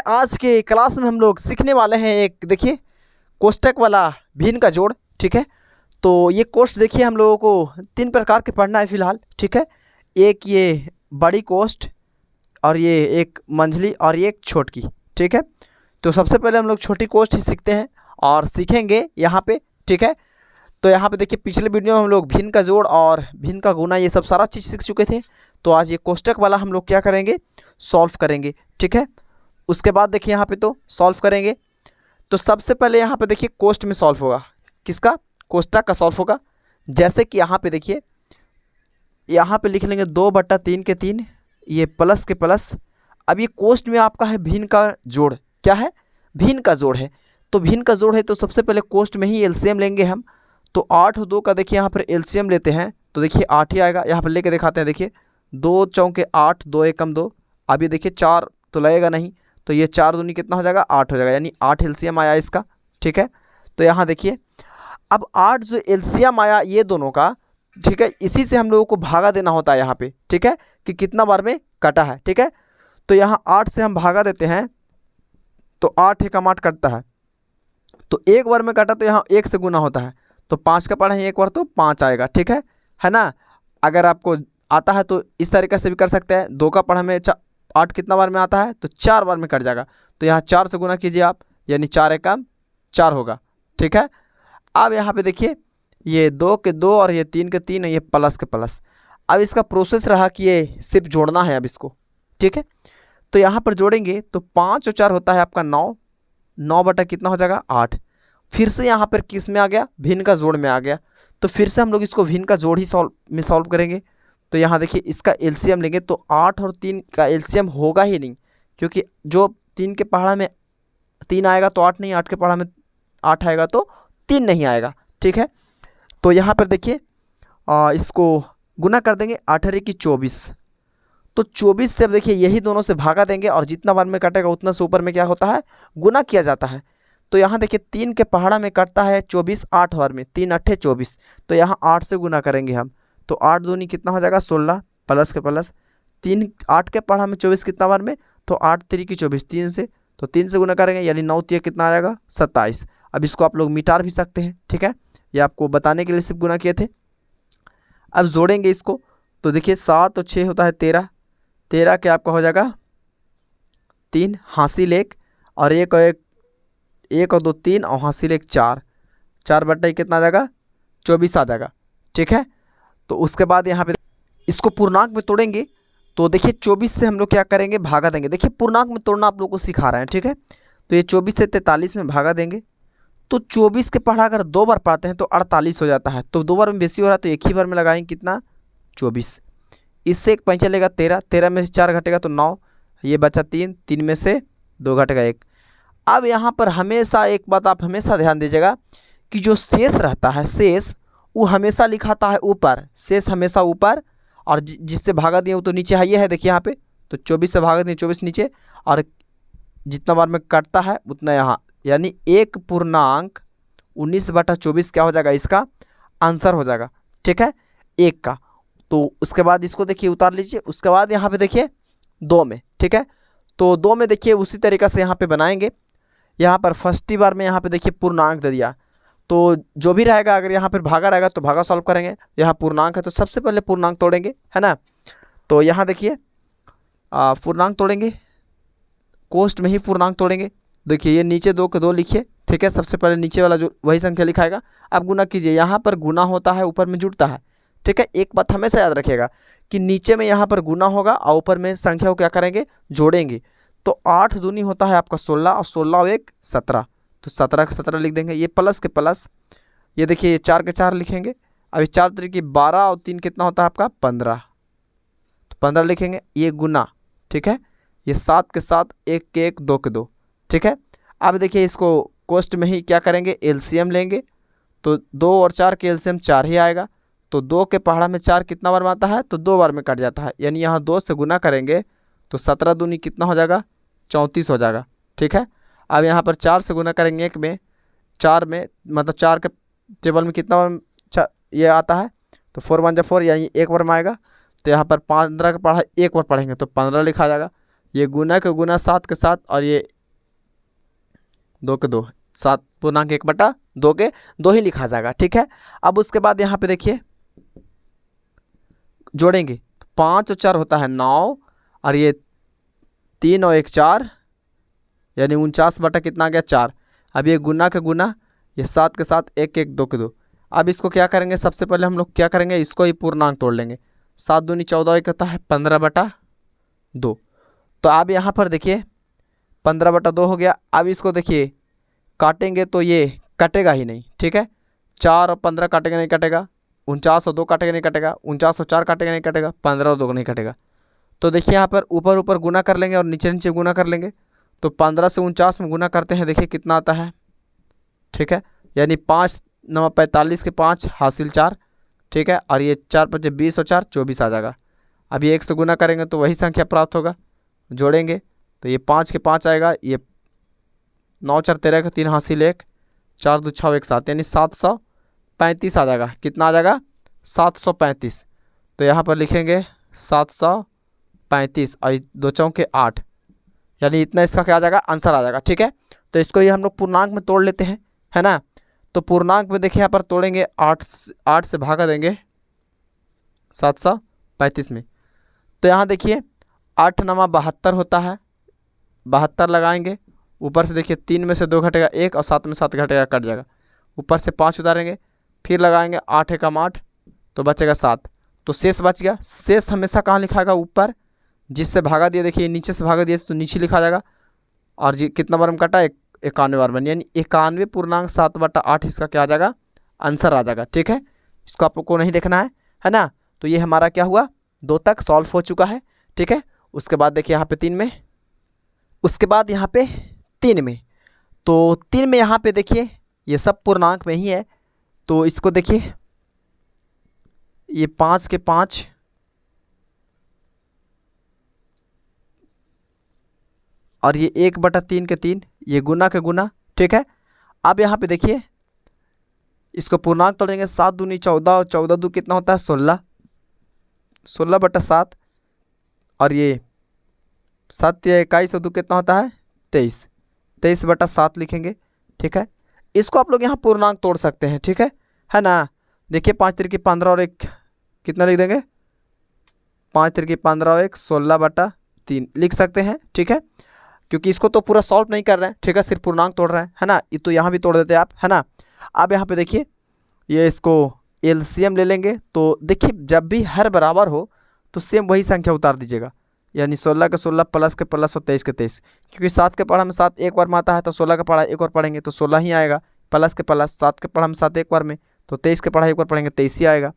आज के क्लास में हम लोग सीखने वाले हैं एक देखिए कोष्टक वाला भिन्न का जोड़। ठीक है, तो ये कोष्ट देखिए हम लोगों को 3 प्रकार के पढ़ना है फ़िलहाल। ठीक है, एक ये बड़ी कोष्ट और ये एक मंझली और ये एक छोटकी। ठीक है, तो सबसे पहले हम लोग छोटी कोष्ट ही सीखते हैं और सीखेंगे यहाँ पे। ठीक है, तो यहाँ पे देखिए पिछले वीडियो में हम लोग भिन्न का जोड़ और भिन्न का गुना ये सब सारा चीज़ सीख चुके थे। तो आज ये कोष्टक वाला हम लोग क्या करेंगे, सॉल्व करेंगे। ठीक है, उसके बाद देखिए यहाँ पे तो सॉल्व करेंगे। तो सबसे पहले यहाँ पे देखिए कोष्ट में सॉल्व होगा, किसका, कोष्टक का सॉल्व होगा। जैसे कि यहाँ पे देखिए, यहाँ पे लिख लेंगे 2/3 के 3, ये प्लस के प्लस। अब ये कोष्ट में आपका है भिन्न का जोड़, क्या है, भिन्न का जोड़ है। तो भिन्न का जोड़ है तो सबसे पहले कोष्ट में ही एलसीएम लेंगे हम। तो 8 और 2 का देखिए यहाँ पर एलसीएम लेते हैं तो देखिए 8 ही आएगा। यहाँ पर लेके दिखाते हैं, देखिए 2 चौके 8, 2 एकम 2। अब ये देखिए 4 तो लगेगा नहीं, तो ये 4 दूनी कितना हो जाएगा, 8 हो जाएगा, यानी 8 एलसीएम आया इसका। ठीक है, तो यहाँ देखिए अब 8 जो एलसीएम आया ये दोनों का, ठीक है, इसी से हम लोगों को भागा देना होता है यहाँ पे। ठीक है, कि कितना बार में कटा है। ठीक है, तो यहाँ 8 से हम भागा देते हैं तो 8 एकम 8 कटता है, तो एक बार में कटा तो यहाँ 1 से गुना होता है, तो 5 का पढ़ा है एक बार तो 5 आएगा। ठीक है ना। अगर आपको आता है तो इस तरीके से भी कर सकते हैं। 2 का पढ़ा में 8 कितना बार में आता है, तो 4 बार में कट जाएगा, तो यहाँ 4 से गुना कीजिए आप, यानी 4 एकम 4 होगा। ठीक है, अब यहाँ पे देखिए ये 2 के 2 और ये 3 के 3 और ये प्लस के प्लस। अब इसका प्रोसेस रहा कि ये सिर्फ जोड़ना है अब इसको। ठीक है, तो यहाँ पर जोड़ेंगे तो 5 और 4 होता है आपका 9, 9 बटा कितना हो जाएगा 8। फिर से यहाँ पर किस में आ गया, भिन्न का जोड़ में आ गया। तो फिर से हम लोग इसको भिन्न का जोड़ ही सॉल्व करेंगे। तो यहाँ देखिए इसका एलसीएम लेंगे तो 8 और 3 का एलसीएम होगा ही नहीं, क्योंकि जो 3 के पहाड़ा में 3 आएगा तो 8 नहीं, 8 के पहाड़ा में 8 आएगा तो 3 नहीं आएगा। ठीक है, तो यहाँ पर देखिए इसको गुना कर देंगे, 8 की 24। तो 24 से अब देखिए यही दोनों से भागा देंगे और जितना बार में कटेगा उतना से ऊपर में क्या होता है, गुना किया जाता है। तो यहाँ देखिए 3 के पहाड़ा में कटता है 24 8 बार में, 3 8 24। तो यहाँ 8 से गुना करेंगे हम, तो 8 दूनी कितना हो जाएगा 16, प्लस के प्लस 3, 8 के पहाड़ा में 24 कितना बार में, तो 8 3 की 24, 3 से, तो 3 से गुना करेंगे यानी 9 3 कितना आ जाएगा 27। अब इसको आप लोग मिटार भी सकते हैं। ठीक है, ये आपको बताने के लिए सिर्फ गुना किए थे। अब जोड़ेंगे इसको तो देखिए 7 और 6 होता है 13, 13 के आपका हो जाएगा 3, हासिल 1 और 1 और 2 3 और हासिल 1 4, 4 बटा कितना आ जाएगा 24 आ जाएगा। ठीक है, तो उसके बाद यहाँ पे इसको पूर्णांक में तोड़ेंगे तो देखिए 24 से हम लोग क्या करेंगे, भागा देंगे। देखिए पूर्णांक में तोड़ना आप लोगों को सिखा रहे हैं। ठीक है, तो ये 24 से 43 में भागा देंगे, तो 24 के पढ़ा अगर 2 बार पढ़ते हैं तो 48 हो जाता है। तो 2 बार में बेसी हो रहा है तो एक ही बार में लगाएंगे कितना 24। इससे एक पैंच चलेगा 13, 13 में से 4 घटेगा तो 9, ये बचा 3, 3 में से 2 घटेगा 1। अब यहाँ पर हमेशा एक बात आप हमेशा ध्यान दीजिएगा कि जो शेष रहता है, शेष वो हमेशा लिखाता है ऊपर, शेष हमेशा ऊपर, और जिससे भागा दिए वो तो नीचे है, ये है देखिए यहाँ पे। तो 24 से भागा दिए 24 नीचे, और जितना बार में कटता है उतना यहाँ, यानी 1 पूर्णांक 19/24 क्या हो जाएगा, इसका आंसर हो जाएगा। ठीक है, 1 का। तो उसके बाद इसको देखिए उतार लीजिए। उसके बाद यहाँ पे देखिए 2 में, ठीक है, तो 2 में देखिए उसी तरीक़ा से यहाँ पे बनाएंगे। यहाँ पर फर्स्ट बार में यहाँ पे देखिए पूर्णांक दे दिया, तो जो भी रहेगा, अगर यहाँ पर भागा रहेगा तो भागा सॉल्व करेंगे। यहाँ पूर्णांक है तो सबसे पहले पूर्णांक तोड़ेंगे, है ना। तो यहाँ देखिए पूर्णांक तोड़ेंगे, कोष्ट में ही पूर्णांक तोड़ेंगे। देखिए ये नीचे 2 के 2 लिखिए। ठीक है, सबसे पहले नीचे वाला जो वही संख्या लिखाएगा। अब गुना कीजिए, यहाँ पर गुना होता है ऊपर में जुड़ता है। ठीक है, एक बात हमेशा याद रखिएगा कि नीचे में यहाँ पर गुना होगा और ऊपर में संख्या को क्या करेंगे, जोड़ेंगे। तो 8 दूनी होता है आपका 16 और 16 और 1 17, तो 17 का 17 लिख देंगे। ये प्लस के प्लस, ये देखिए ये 4 के 4 लिखेंगे। अभी 4 तरीके 12 और 3 कितना होता है आपका 15, तो 15 लिखेंगे। ये गुना, ठीक है, ये 7 के 7, 1 के 1, 2 के 2। ठीक है, अब देखिए इसको कोष्ट में ही क्या करेंगे, एलसीएम लेंगे। तो 2 और 4 के एलसीएम 4 ही आएगा। तो 2 के पहाड़ा में 4 कितना बार में आता है, तो 2 बार में कट जाता है, यानी यहाँ 2 से गुना करेंगे तो 17 दूनी कितना हो जाएगा 34 हो जाएगा। ठीक है, अब यहाँ पर 4 से गुना करेंगे 1 में, 4 में मतलब 4 के टेबल में कितना बार ये आता है, तो 4 1 जा 4, यानी 1 बार में आएगा। तो यहाँ पर 15 का पढ़ा 1 बार पढ़ेंगे तो 15 लिखा जाएगा। ये गुना के गुना 7 के 7 और ये 2 के 2, 7 पूर्णांक 1/2 के 2 ही लिखा जाएगा। ठीक है, अब उसके बाद यहाँ पे देखिए जोड़ेंगे, 5 और 4 होता है 9, और ये 3 और 1 4, यानी 49 बटा कितना आ गया 4। अब ये गुना के गुना, ये 7 के 7, 1 1 2 के 2। अब इसको क्या करेंगे, सबसे पहले हम लोग क्या करेंगे, इसको ही पूर्णांक तोड़ लेंगे। 7 दूनी 14, 1 होता है 15/2। तो अब यहाँ पर देखिए 15/2 हो गया। अब इसको देखिए काटेंगे तो ये कटेगा ही नहीं। ठीक है, 4 और 15 काटेगा नहीं कटेगा, 49 और 2 काटेगा नहीं कटेगा, 49 और 4 काटेगा नहीं कटेगा, 15 और 2 नहीं कटेगा। तो देखिए यहाँ पर ऊपर ऊपर गुना कर लेंगे और नीचे नीचे गुना कर लेंगे। तो 15 से 49 में गुना करते हैं, देखिए कितना आता है। ठीक है, यानी 5 9 45 के 5 हासिल 4। ठीक है, और ये 4 5 20 और 4 24 आ जाएगा। अब ये 1 से गुना करेंगे तो वही संख्या प्राप्त होगा। जोड़ेंगे तो ये 5 के 5 आएगा, ये 9 4 13 के 3 हासिल 1, 4 2 6 1 7, यानी 735 आ जाएगा। कितना आ जाएगा, 735। तो यहाँ पर लिखेंगे 735 और 2 चौके 8, यानी इतना इसका क्या आ जाएगा, आंसर आ जाएगा। ठीक है, तो इसको ही हम लोग पूर्णांक में तोड़ लेते हैं, है ना। तो पूर्णांक में देखिए यहाँ पर तोड़ेंगे, 8 से भागा देंगे 735 में। तो यहाँ देखिए 8 9 72 होता है, 72 लगाएंगे। ऊपर से देखिए 3 में से 2 घटेगा 1 और 7 में 7 घटेगा, कट जाएगा। ऊपर से 5 उतारेंगे, फिर लगाएंगे 8 एकम 8, तो बचेगा 7। तो शेष बच गया। शेष हमेशा कहाँ लिखाएगा, ऊपर। जिससे भागा दिया देखिए नीचे से भागा दिया तो नीचे लिखा जाएगा। और ये कितना बार में कटा, 91 बार में, यानी 91.7/8 इसका क्या आ जाएगा, आंसर आ जाएगा। ठीक है, इसको आप लोग को नहीं देखना है ना। तो ये हमारा क्या हुआ, 2 तक सॉल्व हो चुका है। ठीक है, उसके बाद देखिए यहाँ पे 3 में, उसके बाद यहाँ पे 3 में, तो 3 में यहाँ पे देखिए ये सब पूर्णांक में ही है। तो इसको देखिए, ये 5 के 5 और ये 1/3 के 3, ये गुना के गुना। ठीक है, अब यहाँ पे देखिए इसको पूर्णांक तोड़ेंगे। 7 दूनी 14 और 14 दू कितना होता है 16, 16/7, और ये 7 या 21 और 2 कितना होता है 23, 23/7 लिखेंगे। ठीक है, इसको आप लोग यहाँ पूर्णांक तोड़ सकते हैं। ठीक है ना। देखिए 5 3 15 और 1 कितना लिख देंगे, 5 3 15 और 1 16/3 लिख सकते हैं। ठीक है, क्योंकि इसको तो पूरा सॉल्व नहीं कर रहे हैं। ठीक है, सिर्फ पूर्णांक तोड़ रहे हैं, है ना। ये तो यहाँ भी तोड़ देते हैं आप, है ना। अब यहाँ पे देखिए ये इसको एलसीएम ले लेंगे। तो देखिए जब भी हर बराबर हो तो सेम वही संख्या उतार दीजिएगा, यानी 16 के 16 प्लस के प्लस और 23 के 23। क्योंकि 7 के पढ़ा में 7 एक बार में आता है, तो 16 का पढ़ा एक बार पढ़ेंगे तो 16 ही आएगा। प्लस के प्लस 7 के पढ़ा में 7 एक बार में, तो 23 के पढ़ा एक बार पढ़ेंगे 23 ही आएगा।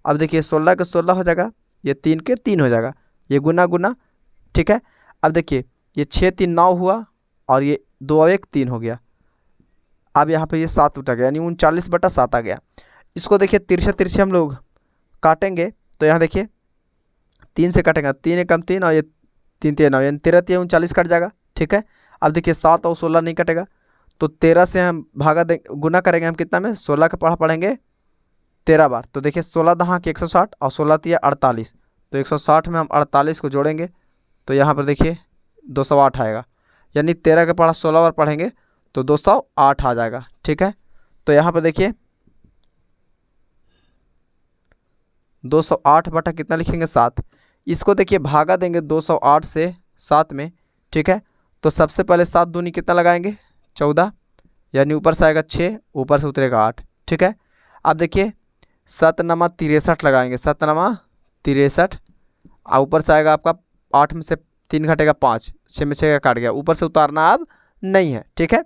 अब देखिए 16 के 16 हो जाएगा, ये 3 के 3 हो जाएगा, ये गुना गुना। ठीक है, अब देखिए ये 6 3 9 हुआ और ये 2 और 1 3 हो गया। अब यहाँ पे ये 7 उठा गया, यानी 39/7 आ गया। इसको देखिए तिरछे तिरछे हम लोग काटेंगे। तो यहाँ देखिए 3 से काटेंगे, 3 एकम 3 और ये 3 3 9, यानी 13 3 39 कट जाएगा। ठीक है, अब देखिए 7 और 16 नहीं कटेगा, तो 13 से हम भागा दे गुना करेंगे हम कितना में, 16 का पढ़ा पढ़ेंगे 13 बार। तो देखिए 16 दहाँ के 160 और 16 3 48, तो 160 में हम 48 को जोड़ेंगे तो यहाँ पर देखिए 208 आएगा, यानी 13 का पढ़ा 16 बार पढ़ेंगे तो 208 आ जाएगा। ठीक है, तो यहाँ पर देखिए 208 बटा कितना लिखेंगे 7। इसको देखिए भागा देंगे 208 से 7 में। ठीक है, तो सबसे पहले 7 दूनी कितना लगाएंगे 14, यानी ऊपर से आएगा 6, ऊपर से उतरेगा 8। ठीक है, अब देखिए 7 9 63 लगाएंगे, 7 9 63, और ऊपर से आएगा आपका 8 में से 3 घटेगा 5, 6 में 6 का काट गया, ऊपर से उतारना अब नहीं है। ठीक है,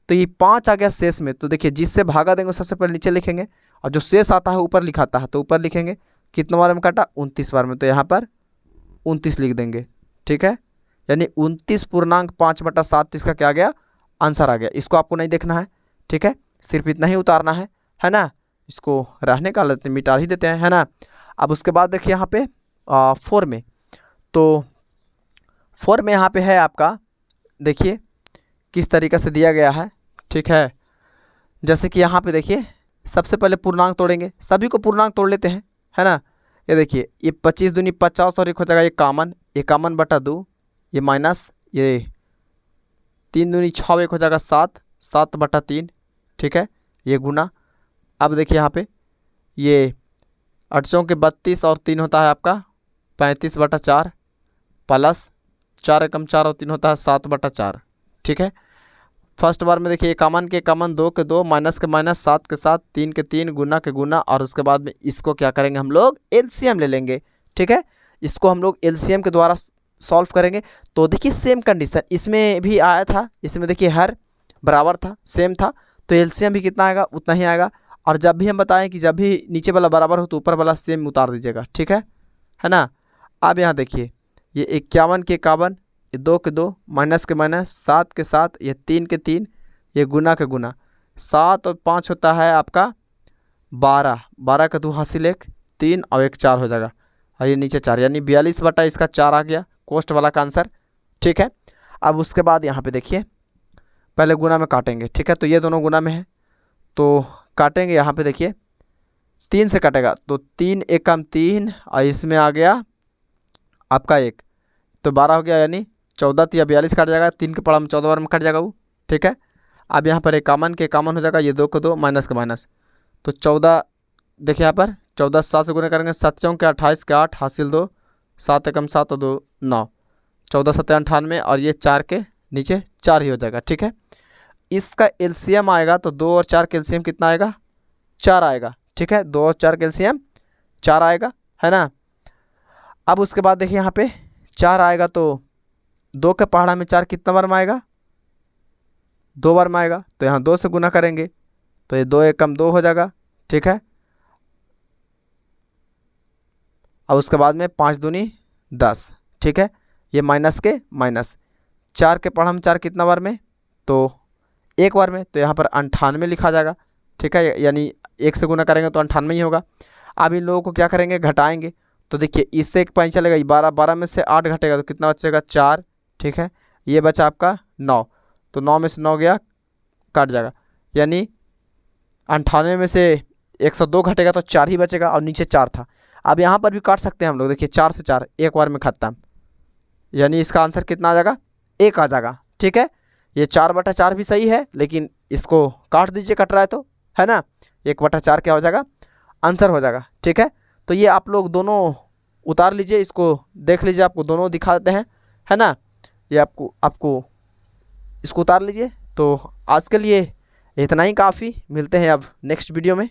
तो ये 5 आ गया शेष में। तो देखिए जिससे भागा देंगे सबसे पहले नीचे लिखेंगे, और जो शेष आता है ऊपर लिखाता है तो ऊपर लिखेंगे। कितना बार में काटा 29 बार में, तो यहाँ पर 29 लिख देंगे। ठीक है, यानी 29.5/7 इसका क्या आ गया, आंसर आ गया। इसको आपको नहीं देखना है। ठीक है, सिर्फ इतना ही उतारना है ना। इसको रहने का लेते मिटा ही देते हैं, है ना। अब उसके बाद देखिए यहाँ पे 4 में, तो 4 में यहाँ पे है आपका, देखिए किस तरीक़े से दिया गया है। ठीक है, जैसे कि यहाँ पे देखिए सबसे पहले पूर्णांक तोड़ेंगे, सभी को पूर्णांक तोड़ लेते हैं, है ना। ये देखिए ये 25 दूनी 50 और एक हो जाएगा 51, 51/2, ये माइनस, ये 3 दूनी 6 एक हो जाएगा 7, 7/3, ठीक है, ये गुना। अब देखिए यहाँ पे ये 8 चौके 32 और 3 होता है आपका 35/4, प्लस 4 एकम 4 और 3 होता है 7/4, ठीक है। फर्स्ट बार में देखिए कॉमन के कॉमन, 2 के 2, माइनस के माइनस, 7 के 7, 3 के 3, गुना के गुना, और उसके बाद में इसको क्या करेंगे हम लोग एलसीएम ले लेंगे, ठीक है। इसको हम लोग एलसीएम के द्वारा सॉल्व करेंगे। तो देखिए सेम कंडीशन इसमें भी आया था, इसमें देखिए हर बराबर था, सेम था, तो एलसीएम भी कितना आएगा उतना ही आएगा। और जब भी हम बताएं कि जब भी नीचे वाला बराबर हो तो ऊपर वाला सेम उतार दीजिएगा, ठीक है ना। अब यहाँ देखिए ये 51 के 51, ये 2 के 2, माइनस के माइनस, 7 के 7, ये 3 के 3, ये गुना के गुना, 7 और 5 होता है आपका 12, 12 का 2 हासिल 1, 3 और 1 4 हो जाएगा, और ये नीचे 4, यानी 42/4 आ गया कोस्ट वाला का आंसर, ठीक है। अब उसके बाद यहाँ पे देखिए पहले गुना में काटेंगे, ठीक है, तो ये दोनों गुना में है तो काटेंगे। यहाँ पे देखिए 3 से कटेगा तो 3 एकम 3, और इसमें आ गया आपका 1, तो 12 हो गया, यानी 14 या 42 कट जाएगा, 3 के पड़ा में 14 बार में कट जाएगा वो, ठीक है। अब यहाँ पर एक कॉमन के कॉमन हो जाएगा, ये 2 को 2, माइनस के माइनस, तो 14, देखिए यहाँ पर 14 7 से गुना करेंगे, 7 चौके 28 के 8 हासिल 2, 7 एकम 7 और 2 9, 14 7 98, और ये 4 के नीचे 4 ही हो जाएगा, ठीक है। इसका एलसीएम आएगा तो 2 और 4 के एलसीएम कितना आएगा 4 आएगा, ठीक है, 2 और 4 के एलसीएम 4 आएगा, है ना। अब उसके बाद देखिए यहाँ पे 4 आएगा तो 2 के पहाड़ा में 4 कितना बार में आएगा 2 बार में आएगा, तो यहाँ 2 से गुना करेंगे तो ये 2 एकम 2 हो जाएगा, ठीक है। और उसके बाद में 5 दूनी 10, ठीक है, ये माइनस के माइनस, 4 के पहाड़ा में 4 कितना बार में तो 1 बार में, तो यहाँ पर 98 लिखा जाएगा, ठीक है, यानी 1 से गुना करेंगे तो 98 ही होगा। अब इन लोगों को क्या करेंगे घटाएंगे, तो देखिए इससे एक पॉइंट चलेगा, 12 12 में से 8 घटेगा तो कितना बचेगा 4, ठीक है, ये बचा आपका 9, तो 9 में से 9 गया काट जाएगा, यानी 98 में से 102 घटेगा तो 4 ही बचेगा, और नीचे 4 था। अब यहाँ पर भी काट सकते हैं हम लोग, देखिए 4 से 4 एक बार में खत्म, यानी इसका आंसर कितना आ जाएगा 1 आ जाएगा, ठीक है। ये 4/4 भी सही है, लेकिन इसको काट दीजिए कट रहा है तो, है ना, 1/4 क्या हो जाएगा आंसर हो जाएगा, ठीक है। तो ये आप लोग दोनों उतार लीजिए, इसको देख लीजिए, आपको दोनों दिखा देते हैं, है ना। ये आपको इसको उतार लीजिए। तो आज के लिए इतना ही काफ़ी, मिलते हैं अब नेक्स्ट वीडियो में।